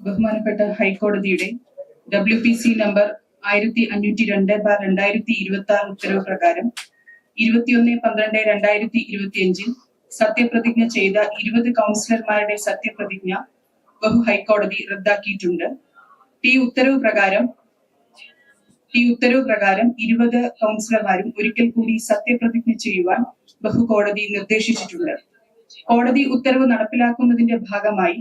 ബഹുമാനപ്പെട്ട ഹൈക്കോടതിയുടെ WPC number 1502/2026 ഉത്തരവ് പ്രകാരം 21/12/2025 സത്യപ്രതിജ്ഞ ചെയ്ത 20 കൗൺസിലർമാരുടെ സത്യപ്രതിജ്ഞ ഹൈക്കോടതി റദ്ദാക്കിയിട്ടുണ്ട്. ഈ ഉത്തരവ് പ്രകാരം 20 കൗൺസിലർമാരും ഒരിക്കൽ കൂടി സത്യപ്രതിജ്ഞ ചെയ്യുവാൻ ബഹുകോടതി നിർദ്ദേശിച്ചിട്ടുണ്ട്. കോടതി ഉത്തരവ് നടപ്പിലാക്കുന്നതിന്റെ ഭാഗമായി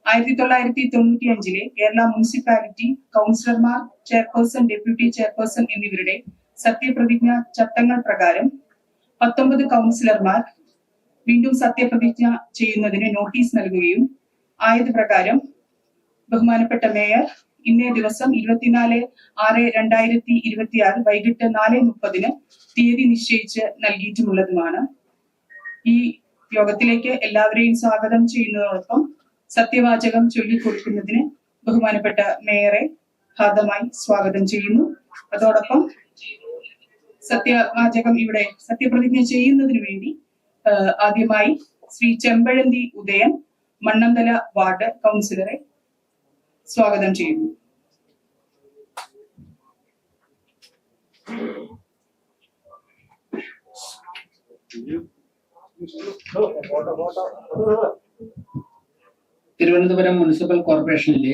1995 കേരള മുനിസിപ്പാലിറ്റി കൗൺസിലർമാർ, ചെയർപേഴ്സൺ, ഡെപ്യൂട്ടി ചെയർപേഴ്സൺ എന്നിവരുടെ സത്യപ്രതിജ്ഞ ചട്ടങ്ങൾ പ്രകാരം 19 കൗൺസിലർമാർ വീണ്ടും സത്യപ്രതിജ്ഞ ചെയ്യുന്നതിന് നോട്ടീസ് നൽകുകയും ആയത് പ്രകാരം ബഹുമാനപ്പെട്ട മേയർ ഇന്നേ ദിവസം 24/6/2026 വൈകിട്ട് 4:30 തീയതി നിശ്ചയിച്ച് നൽകിയിട്ടുമുള്ളതുമാണ്. ഈ യോഗത്തിലേക്ക് എല്ലാവരെയും സ്വാഗതം ചെയ്യുന്നതോടൊപ്പം സത്യവാചകം ചൊല്ലിക്കൊടുക്കുന്നതിന് ബഹുമാനപ്പെട്ട മേയറെ ഹാർദമായി സ്വാഗതം ചെയ്യുന്നു. അതോടൊപ്പം സത്യവാചകം ഇവിടെ സത്യപ്രതിജ്ഞ ചെയ്യുന്നതിന് വേണ്ടി ആദ്യമായി ശ്രീ ചെമ്പഴന്തി ഉദയൻ, മണ്ണന്തല വാർഡ് കൗൺസിലറെ സ്വാഗതം ചെയ്യുന്നു. തിരുവനന്തപുരം മുനിസിപ്പൽ കോർപ്പറേഷനിലെ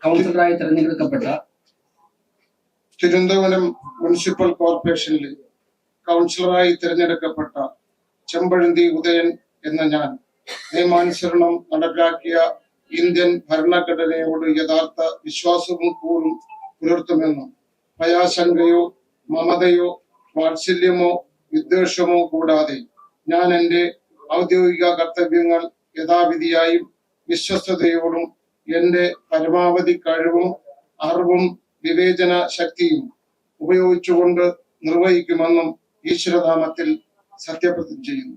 കൗൺസിലറായി തിരഞ്ഞെടുക്കപ്പെട്ട ചെമ്പഴന്തി ഉദയൻ എന്ന ഞാൻ നിയമാനുസരണം നടപ്പിലാക്കിയ ഇന്ത്യൻ ഭരണഘടനയോട് യഥാർത്ഥ വിശ്വാസവും കൂറും പുലർത്തുമെന്നും ഭയാശങ്കയോ മമതയോ വാത്സല്യമോ വിദ്വേഷമോ കൂടാതെ ഞാൻ എന്റെ ഔദ്യോഗിക കർത്തവ്യങ്ങൾ യഥാവിധിയായും വിശ്വസ്തയോടും എന്റെ പരമാവധി കഴിവും അറിവും വിവേചന ശക്തിയും ഉപയോഗിച്ചുകൊണ്ട് നിർവഹിക്കുമെന്നും ഈശ്വരനാമത്തിൽ സത്യപ്രതിജ്ഞ ചെയ്യുന്നു.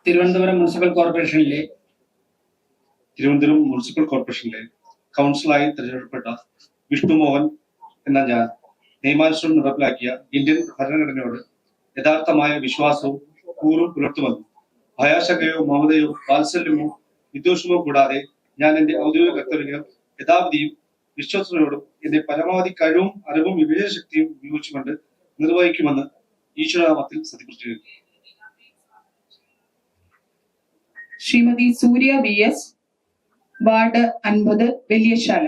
തിരുവനന്തപുരം മുനിസിപ്പൽ കോർപ്പറേഷനിലെ കൗൺസിലറായി തിരഞ്ഞെടുക്കപ്പെട്ട വിഷ്ണുമോഹൻ എന്ന ഞാൻ നിയമാനുസരണം നടപ്പിലാക്കിയ ഇന്ത്യൻ ഭരണഘടനയോട് യഥാർത്ഥമായ വിശ്വാസവും കൂറും പുലർത്തുമെന്നും ഭയാശങ്കയോ മമതയോ വാത്സല്യമോ വിദ്വേഷമോ കൂടാതെ ഞാൻ എന്റെ ഔദ്യോഗിക കർത്തവ്യങ്ങൾ യഥാവിധിയും വിശ്വസ്തയോടും എന്റെ പരമാവധി കഴിവും അറിവും വിവേചന ശക്തിയും ഉപയോഗിച്ചുകൊണ്ട് നിർവഹിക്കുമെന്ന് ഈശ്വരനാമത്തിൽ സത്യപ്രതിജ്ഞ ചെയ്യുന്നു. ശ്രീമതി സൂര്യ VS, ward 50, Valiyasala.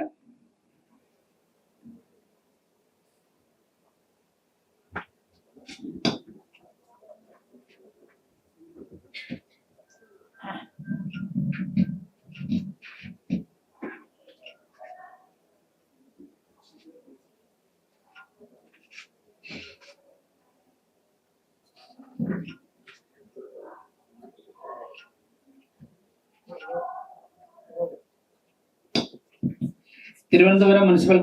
Thiruvananthapuram municipal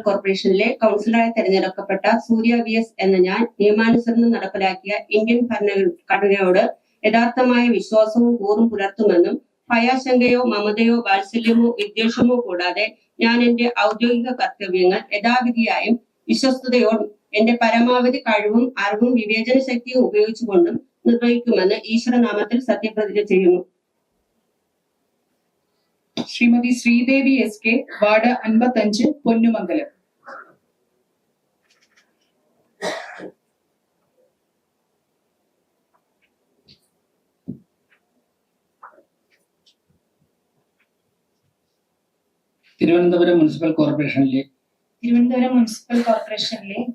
കോർപ്പറേഷനിലെ കൗൺസിലറായി തെരഞ്ഞെടുക്കപ്പെട്ട സൂര്യ VS എന്ന ഞാൻ നിയമാനുസരണം നടപ്പിലാക്കിയ ഇന്ത്യൻ ഭരണഘടനയോട് യഥാർത്ഥമായ വിശ്വാസവും കൂറും പുലർത്തുമെന്നും ഭയാശങ്കയോ മമതയോ വാത്സല്യമോ വിദ്വേഷമോ കൂടാതെ ഞാൻ എന്റെ ഔദ്യോഗിക കർത്തവ്യങ്ങൾ യഥാവിധിയായും വിശ്വസ്തയോടും എന്റെ പരമാവധി കഴിവും അറിവും വിവേചന ശക്തിയും ഉപയോഗിച്ചുകൊണ്ടും നിർവഹിക്കുമെന്ന് ഈശ്വരനാമത്തിൽ സത്യപ്രതിജ്ഞ ചെയ്യുന്നു. Shrimati Sreedevi SK, ward 55, Ponnumangalam. Thiruvananthapuram municipal കോർപ്പറേഷനിലെ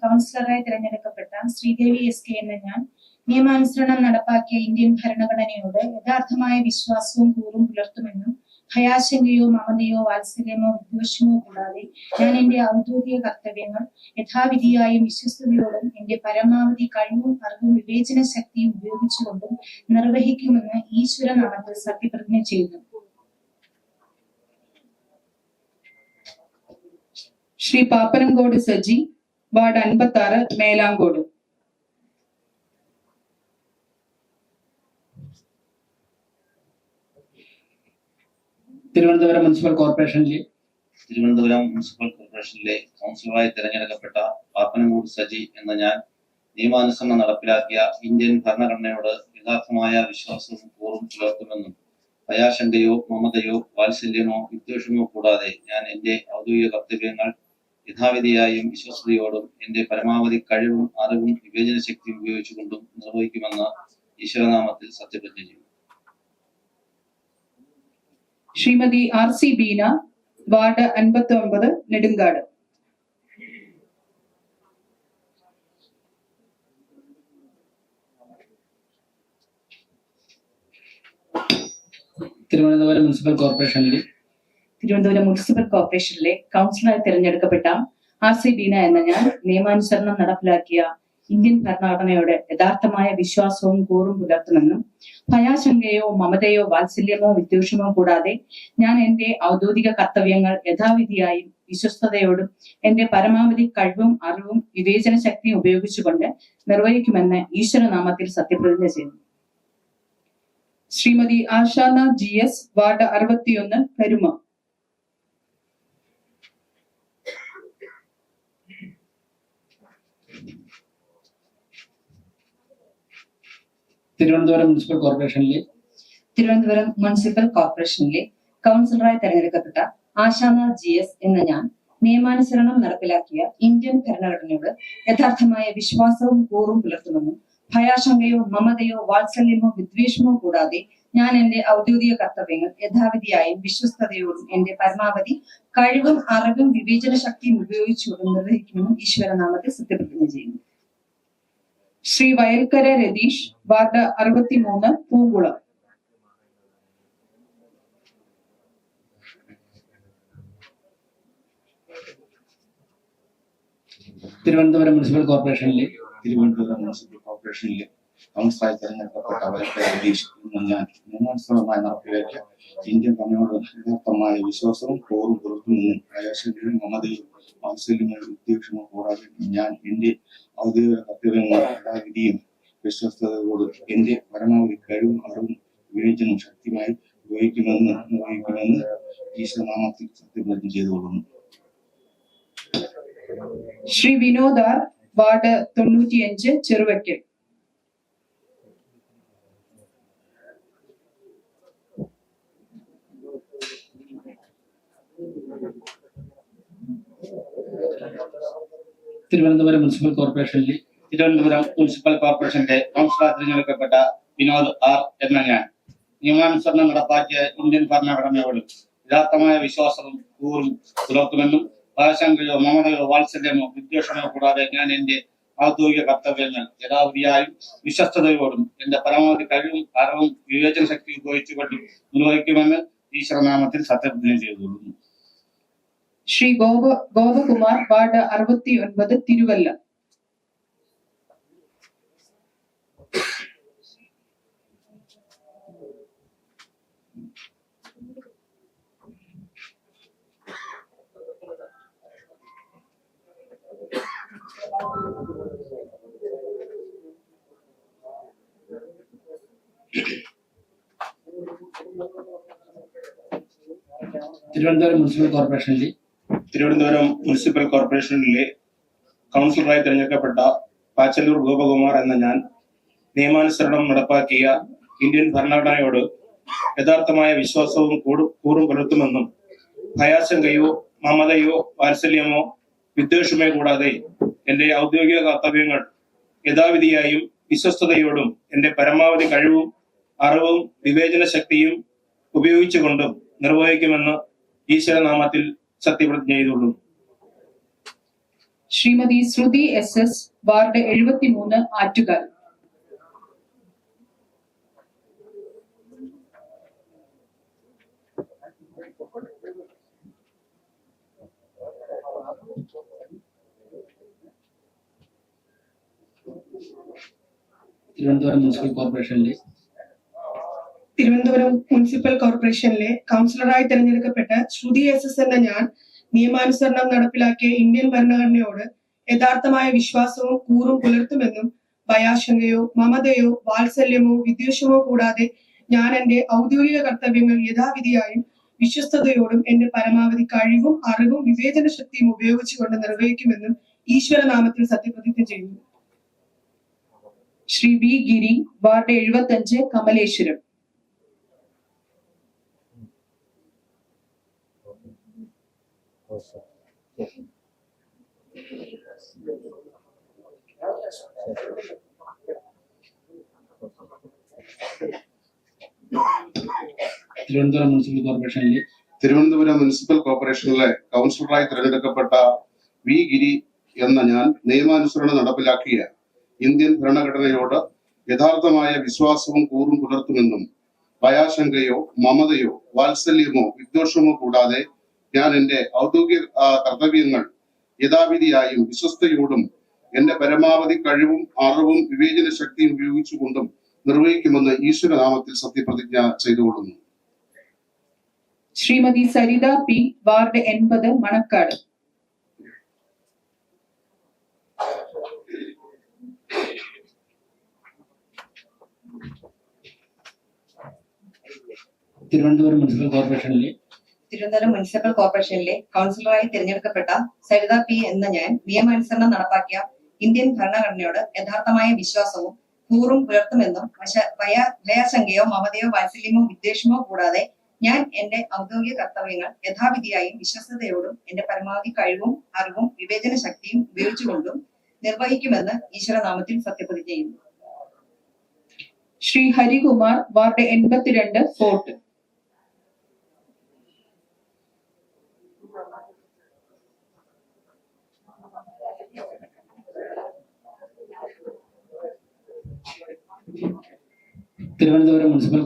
കൗൺസിലറായി തിരഞ്ഞെടുക്കപ്പെട്ട ശ്രീദേവി SK എന്ന ഞാൻ നിയമാനുസരണം നടപ്പാക്കിയ ഇന്ത്യൻ ഭരണഘടനയോട് യഥാർത്ഥമായ വിശ്വാസവും കൂറും പുലർത്തുമെന്നും ഭയാശങ്കയോ മമതയോ വാത്സല്യമോ വിദ്വേഷമോ കൂടാതെ ഞാൻ എന്റെ ഔദ്യോഗിക കർത്തവ്യങ്ങൾ യഥാവിധിയായും വിശ്വസ്തയോടും എന്റെ പരമാവധി കഴിവും അറിവും വിവേചന ശക്തിയും ഉപയോഗിച്ചുകൊണ്ടും നിർവഹിക്കുമെന്ന് ഈശ്വരനാമത്തിൽ സത്യപ്രതിജ്ഞ ചെയ്യുന്നു. ശ്രീ പാപ്പനംകോട് സജി, വാർഡ് 56, മേലാങ്കോട്. തിരുവനന്തപുരം മുനിസിപ്പൽ കോർപ്പറേഷനിലെ തിരുവനന്തപുരം മുനിസിപ്പൽ കോർപ്പറേഷനിലെ കൗൺസിലറായി തിരഞ്ഞെടുക്കപ്പെട്ട പാപ്പനംകോട് സജി എന്ന ഞാൻ നിയമാനുസരണം നടപ്പിലാക്കിയ ഇന്ത്യൻ ഭരണഘടനയോട് യഥാർത്ഥമായ വിശ്വാസവും കൂറും പുലർത്തുമെന്നും ഭയാശങ്കയോ മമതയോ വാത്സല്യമോ വിദ്വേഷമോ കൂടാതെ ഞാൻ എന്റെ ഔദ്യോഗിക കർത്തവ്യങ്ങൾ യഥാവിധിയായും വിശ്വസ്തയോടും എന്റെ പരമാവധി കഴിവും അറിവും വിവേചന ശക്തിയും ഉപയോഗിച്ചുകൊണ്ടും നിർവഹിക്കുമെന്ന് ഈശ്വരനാമത്തിൽ സത്യപ്രതിജ്ഞ ചെയ്യും. Shrimati RC Beena, ward 59, Nedungad. Thiruvananthapuram municipal കോർപ്പറേഷനിലെ തിരുവനന്തപുരം മുനിസിപ്പൽ കോർപ്പറേഷനിലെ കൗൺസിലറായി തിരഞ്ഞെടുക്കപ്പെട്ട RC ബീന എന്ന ഞാൻ നിയമാനുസരണം നടപ്പിലാക്കിയ ഇന്ത്യൻ ഭരണഘടനയോട് യഥാർത്ഥമായ വിശ്വാസവും കൂറും പുലർത്തുമെന്നും ഭയാശങ്കയോ മമതയോ വാത്സല്യമോ വിദ്വേഷമോ കൂടാതെ ഞാൻ എന്റെ ഔദ്യോഗിക കർത്തവ്യങ്ങൾ യഥാവിധിയായും വിശ്വസ്തയോടും എന്റെ പരമാവധി കഴിവും അറിവും വിവേചന ശക്തിയും ഉപയോഗിച്ചുകൊണ്ട് നിർവഹിക്കുമെന്ന് ഈശ്വരനാമത്തിൽ സത്യപ്രതിജ്ഞ ചെയ്യുന്നു. Shrimati Ashana GS, ward 61, Karuma. Thiruvananthapuram municipal കോർപ്പറേഷനിലെ തിരുവനന്തപുരം മുനിസിപ്പൽ കോർപ്പറേഷനിലെ കൗൺസിലറായി തെരഞ്ഞെടുക്കപ്പെട്ട ആശാന GS എന്ന ഞാൻ നിയമാനുസരണം നടപ്പിലാക്കിയ ഇന്ത്യൻ ഭരണഘടനയോട് യഥാർത്ഥമായ വിശ്വാസവും കൂറും പുലർത്തുമെന്നും ഭയാശങ്കയോ മമതയോ വാത്സല്യമോ വിദ്വേഷമോ കൂടാതെ ഞാൻ എന്റെ ഔദ്യോഗിക കർത്തവ്യങ്ങൾ യഥാവിധിയായും വിശ്വസ്തയോടും എന്റെ പരമാവധി കഴിവും അറിവും വിവേചന ശക്തിയും ഉപയോഗിച്ചുകൊണ്ടും നിർവഹിക്കുമെന്നും ഈശ്വരനാമത്തിൽ സത്യപ്രതിജ്ഞ ചെയ്യുന്നു. ശ്രീ വയൽക്കര രതീഷ്, വാർഡ് 63, പൂങ്കുളം. തിരുവനന്തപുരം മുനിസിപ്പൽ കോർപ്പറേഷനിലെ കൗൺസിലറായി തെരഞ്ഞെടുക്കപ്പെട്ട വയൽക്കര രതീഷ് എന്ന ഞാൻ നിയമാനുസൃതമായി നടപ്പിലാക്കിയ ഇന്ത്യൻ ഭരണഘടനയോട് യഥാർത്ഥമായ വിശ്വാസവും കൂറും പുലർത്തുമെന്നും ഭയാശങ്കയും മമതയും വാത്സല്യമോ വിദ്വേഷമോ കൂടാതെ ഞാൻ എന്റെ ഔദ്യോഗിക കർത്തവ്യങ്ങൾ യഥാവിധിയും വിശ്വസ്തയോട് എന്റെ പരമാവധി കഴിവും അറിവും വിവേചനവും ശക്തിയായി നിർവഹിക്കുമെന്ന് ഈശ്വരനാമത്തിൽ സത്യപ്രതിജ്ഞ ചെയ്തുകൊള്ളുന്നു. Shri Vinod R, ward 95, Cheruvaikkal. Thiruvananthapuram municipal കോർപ്പറേഷനിലെ തിരുവനന്തപുരം മുനിസിപ്പൽ കോർപ്പറേഷന്റെ കൗൺസിലറായി തിരഞ്ഞെടുക്കപ്പെട്ട വിനോദ് R എന്ന ഞാൻ നിയമാനുസരണം നടപ്പാക്കിയ ഇന്ത്യൻ ഭരണഘടനയോട് യഥാർത്ഥമായ വിശ്വാസവും കൂറും പുലർത്തുമെന്നും ഭയാശങ്കയോ മമതയോ വാത്സല്യമോ വിദ്വേഷമോ കൂടാതെ ഞാൻ എന്റെ ഔദ്യോഗിക കർത്തവ്യങ്ങൾ യഥാവിധിയായും വിശ്വസ്തയോടും എന്റെ പരമാവധി കഴിവും അറിവും വിവേചന ശക്തി ഉപയോഗിച്ചുകൊണ്ടും നിർവഹിക്കുമെന്ന് ഈശ്വരനാമത്തിൽ സത്യപ്രതിജ്ഞ ചെയ്തുകൊള്ളുന്നു. ശ്രീ ഗോപകുമാർ, വാർഡ് 69, തിരുവല്ല. തിരുവനന്തപുരം മുനിസിപ്പൽ കോർപ്പറേഷനിലെ തിരുവനന്തപുരം മുനിസിപ്പൽ കോർപ്പറേഷനിലെ കൗൺസിലറായി തിരഞ്ഞെടുക്കപ്പെട്ട പാച്ചല്ലൂർ ഗോപകുമാർ എന്ന ഞാൻ നിയമാനുസരണം നടപ്പാക്കിയ ഇന്ത്യൻ ഭരണഘടനയോട് യഥാർത്ഥമായ വിശ്വാസവും കൂറും പുലർത്തുമെന്നും ഭയാശങ്കയോ മമതയോ വാത്സല്യമോ വിദ്വേഷമോ കൂടാതെ എന്റെ ഔദ്യോഗിക കർത്തവ്യങ്ങൾ യഥാവിധിയായും വിശ്വസ്തയോടും എന്റെ പരമാവധി കഴിവും അറിവും വിവേചന ശക്തിയും ഉപയോഗിച്ചുകൊണ്ടും നിർവഹിക്കുമെന്ന് ഈശ്വരനാമത്തിൽ സത്യപ്രതിജ്ഞ ചെയ്തുകൊള്ളുന്നു. ശ്രീമതി ശ്രുതി SS, ward 73, Attukal. Thiruvananthapuram municipal കോർപ്പറേഷനിലെ തിരുവനന്തപുരം മുനിസിപ്പൽ കോർപ്പറേഷനിലെ കൗൺസിലറായി തെരഞ്ഞെടുക്കപ്പെട്ട ശ്രുതി SS എന്ന ഞാൻ നിയമാനുസരണം നടപ്പിലാക്കിയ ഇന്ത്യൻ ഭരണഘടനയോട് യഥാർത്ഥമായ വിശ്വാസവും കൂറും പുലർത്തുമെന്നും ഭയാശങ്കയോ മമതയോ വാത്സല്യമോ വിദ്വേഷമോ കൂടാതെ ഞാൻ എന്റെ ഔദ്യോഗിക കർത്തവ്യങ്ങൾ യഥാവിധിയായും വിശ്വസ്തയോടും എന്റെ പരമാവധി കഴിവും അറിവും വിവേചന ശക്തിയും ഉപയോഗിച്ചുകൊണ്ട് നിർവഹിക്കുമെന്നും ഈശ്വരനാമത്തിൽ സത്യപ്രതിജ്ഞ ചെയ്യുന്നു. ശ്രീ വി ഗിരി, വാർഡ് 75, കമലേശ്വരം. തിരുവനന്തപുരം മുനിസിപ്പൽ കോർപ്പറേഷനിലെ തിരുവനന്തപുരം മുനിസിപ്പൽ കോർപ്പറേഷനിലെ കൗൺസിലറായി തിരഞ്ഞെടുക്കപ്പെട്ട വി ഗിരി എന്ന ഞാൻ നിയമാനുസരണം നടപ്പിലാക്കിയ ഇന്ത്യൻ ഭരണഘടനയോട് യഥാർത്ഥമായ വിശ്വാസവും കൂറും പുലർത്തുമെന്നും ഭയാശങ്കയോ മമതയോ വാത്സല്യമോ വിദ്വേഷമോ കൂടാതെ ഞാൻ എന്റെ ഔദ്യോഗിക കർത്തവ്യങ്ങൾ യഥാവിധിയായും വിശ്വസ്തയോടും എന്റെ പരമാവധി കഴിവും അറിവും വിവേചന ശക്തിയും ഉപയോഗിച്ചുകൊണ്ടും നിർവഹിക്കുമെന്ന് ഈശ്വരനാമത്തിൽ സത്യപ്രതിജ്ഞ ചെയ്തുകൊള്ളുന്നു. Shrimati Saritha P, ward 80, Manacaud. Thiruvananthapuram municipal കോർപ്പറേഷനിലെ കൗൺസിലറായി തിരഞ്ഞെടുക്കപ്പെട്ട സരിത പി എന്ന ഞാൻ നിയമാനുസരണം നടപ്പാക്കിയ ഇന്ത്യൻ ഭരണഘടനയോട് യഥാർത്ഥമായ വിശ്വാസവും കൂറും പുലർത്തുമെന്നും ഭയാശങ്കയോ മമതയോ വാത്സല്യമോ വിദ്വേഷമോ കൂടാതെ ഞാൻ എന്റെ ഔദ്യോഗിക കർത്തവ്യങ്ങൾ യഥാവിധിയായും വിശ്വസ്തയോടും എന്റെ പരമാവധി കഴിവും അറിവും വിവേചന ശക്തിയും ഉപയോഗിച്ചുകൊണ്ടും നിർവഹിക്കുമെന്ന് ഈശ്വരനാമത്തിൽ സത്യപ്രതിജ്ഞ ചെയ്യുന്നു. Shri Harikumar, ward 82, fort. Thiruvananthapuram municipal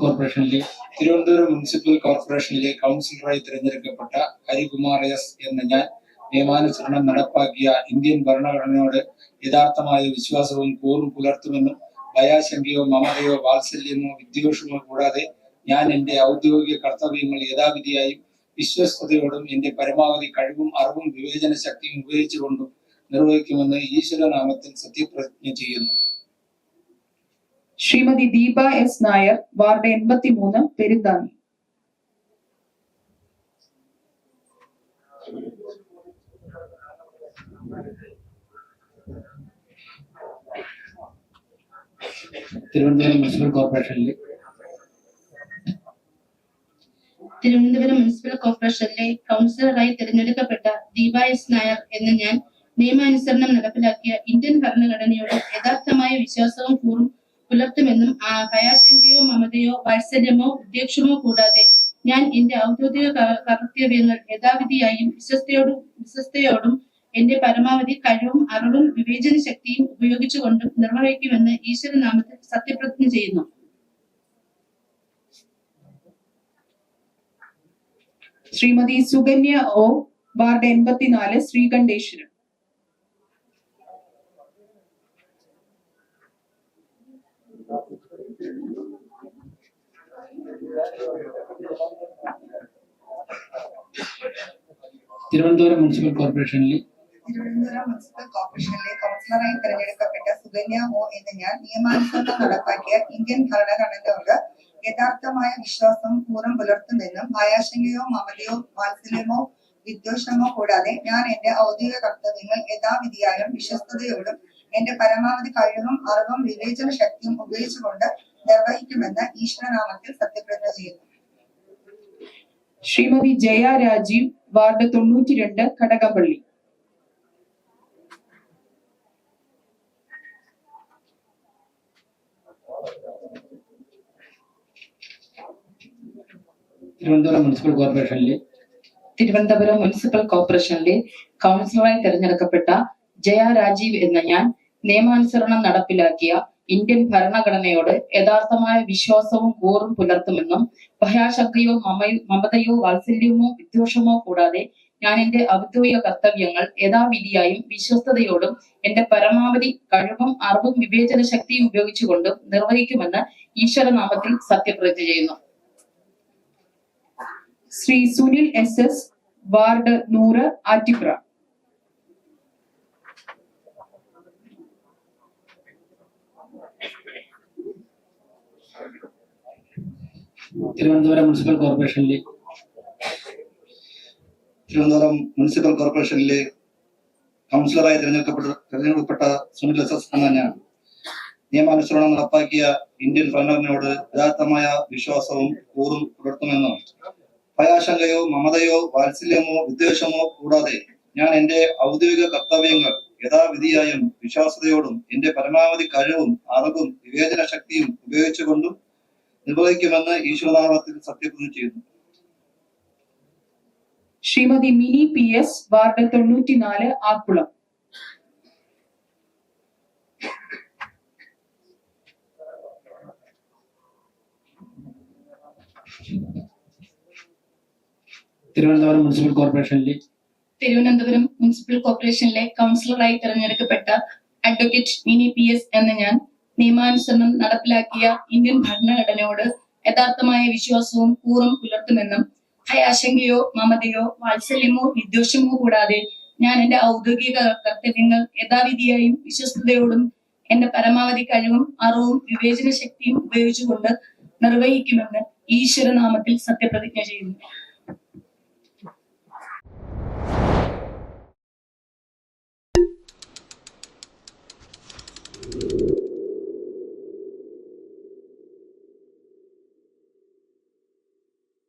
കോർപ്പറേഷനിലെ കൗൺസിലറായി തിരഞ്ഞെടുക്കപ്പെട്ട ഹരികുമാർ എസ് എന്ന ഞാൻ നിയമാനുസരണം നടപ്പാക്കിയ ഇന്ത്യൻ ഭരണഘടനയോട് യഥാർത്ഥമായ വിശ്വാസവും കൂറും പുലർത്തുമെന്നും ഭയാശങ്കയോ മമതയോ വാത്സല്യമോ വിദ്വേഷമോ കൂടാതെ ഞാൻ എന്റെ ഔദ്യോഗിക കർത്തവ്യങ്ങൾ യഥാവിധിയായും വിശ്വസ്തയോടും എന്റെ പരമാവധി കഴിവും അറിവും വിവേചന ശക്തിയും ഉപയോഗിച്ചുകൊണ്ടും നിർവഹിക്കുമെന്ന് ഈശ്വരനാമത്തിൽ സത്യപ്രതിജ്ഞ ചെയ്യുന്നു. Shrimati Deepa S Nair, ward 83, Perunthani. Thiruvananthapuram municipal കോർപ്പറേഷനിലെ കൗൺസിലറായി തിരഞ്ഞെടുക്കപ്പെട്ട ദീപ എസ് നായർ എന്ന ഞാൻ നിയമാനുസരണം നടപ്പിലാക്കിയ ഇന്ത്യൻ ഭരണഘടനയോട് യഥാർത്ഥമായ വിശ്വാസവും കൂറും പുലർത്തുമെന്നും ഭയാശങ്കയോ മമതയോ വാത്സല്യമോ വിദ്വേഷമോ കൂടാതെ ഞാൻ എന്റെ ഔദ്യോഗിക കർത്തവ്യങ്ങൾ യഥാവിധിയായും വിശ്വസ്തയോടും എന്റെ പരമാവധി കഴിവും അറിവും വിവേചന ശക്തിയും ഉപയോഗിച്ചുകൊണ്ടും നിർവഹിക്കുമെന്ന് ഈശ്വരനാമത്തിൽ സത്യപ്രതിജ്ഞ ചെയ്യുന്നു. Shrimati Sukanya O, ward 84, Sreekanteswaram. Thiruvananthapuram municipal കോർപ്പറേഷനിലെ കൗൺസിലറായി തിരഞ്ഞെടുക്കപ്പെട്ട സുകന്യ ഒ എന്ന ഞാൻ നിയമാനുസരണം നടപ്പാക്കിയ ഇന്ത്യൻ ഭരണഘടനയോട് യഥാർത്ഥമായ വിശ്വാസവും കൂറും പുലർത്തുമെന്നും ഭയാശങ്കയോ മമതയോ വാത്സല്യമോ വിദ്വേഷമോ കൂടാതെ ഞാൻ എന്റെ ഔദ്യോഗിക കർത്തവ്യങ്ങൾ യഥാവിധിയായും വിശ്വസ്തയോടും എന്റെ പരമാവധി കഴിവും അറിവും വിവേചന ശക്തിയും ഉപയോഗിച്ചുകൊണ്ട് നിർവഹിക്കുമെന്ന് ഈശ്വരനാമത്തിൽ സത്യപ്രതിജ്ഞ ചെയ്യുന്നു. ശ്രീമതി ജയ രാജീവ്, വാർഡ് 92, കടകംപള്ളി. തിരുവനന്തപുരം മുനിസിപ്പൽ കോർപ്പറേഷനിലെ കൗൺസിലറായി തിരഞ്ഞെടുക്കപ്പെട്ട ജയ രാജീവ് എന്ന ഞാൻ നിയമാനുസരണം നടപ്പിലാക്കിയ ഇന്ത്യൻ ഭരണഘടനയോട് യഥാർത്ഥമായ വിശ്വാസവും കൂറും പുലർത്തുമെന്നും ഭയാശങ്കയോ മമതയോ വാത്സല്യമോ വിദ്വേഷമോ കൂടാതെ ഞാൻ എന്റെ ഔദ്യോഗിക കർത്തവ്യങ്ങൾ യഥാവിധിയായും വിശ്വസ്തയോടും എന്റെ പരമാവധി കഴിവും അറിവും വിവേചന ശക്തിയും ഉപയോഗിച്ചുകൊണ്ടും നിർവഹിക്കുമെന്ന് ഈശ്വരനാമത്തിൽ സത്യപ്രതിജ്ഞ ചെയ്യുന്നു. Shri Sunil SS, ward 100, Attipra. Thiruvananthapuram municipal കോർപ്പറേഷനിലെ തിരുവനന്തപുരം മുനിസിപ്പൽ കോർപ്പറേഷനിലെ കൗൺസിലറായി തിരഞ്ഞെടുക്കപ്പെട്ട സുനിൽ എസ് എന്ന ഞാൻ നിയമാനുസരണം നടപ്പാക്കിയ ഇന്ത്യൻ ഭരണഘടനയോട് യഥാർത്ഥമായ വിശ്വാസവും കൂറും പുലർത്തുമെന്നും ഭയാശങ്കയോ മമതയോ വാത്സല്യമോ വിദ്വേഷമോ കൂടാതെ ഞാൻ എന്റെ ഔദ്യോഗിക കർത്തവ്യങ്ങൾ യഥാവിധിയായും വിശ്വാസതയോടും എന്റെ പരമാവധി കഴിവും അറിവും വിവേചന ശക്തിയും ഉപയോഗിച്ചുകൊണ്ടും നിർവഹിക്കുമെന്ന് ഈശ്വരനാമത്തിൽ സത്യപ്രതിജ്ഞ ചെയ്യുന്നു. Shrimati mini PS, ward 94, Akkulam. Thiruvananthapuram municipal കോർപ്പറേഷനിലെ തിരുവനന്തപുരം മുനിസിപ്പൽ കോർപ്പറേഷനിലെ കൗൺസിലറായി തിരഞ്ഞെടുക്കപ്പെട്ട അഡ്വക്കേറ്റ് മിനി PS എന്ന ഞാൻ നിയമാനുസരണം നടപ്പിലാക്കിയ ഇന്ത്യൻ ഭരണഘടനയോട് യഥാർത്ഥമായ വിശ്വാസവും കൂറും പുലർത്തുമെന്നും ഭയാശങ്കയോ മമതയോ വാത്സല്യമോ വിദ്വേഷമോ കൂടാതെ ഞാൻ എന്റെ ഔദ്യോഗിക കർത്തവ്യങ്ങൾ യഥാവിധിയായും വിശ്വസ്തയോടും എന്റെ പരമാവധി കഴിവും അറിവും വിവേചന ശക്തിയും ഉപയോഗിച്ചുകൊണ്ട് നിർവഹിക്കുമെന്ന് ഈശ്വരനാമത്തിൽ സത്യപ്രതിജ്ഞ ചെയ്യുന്നു.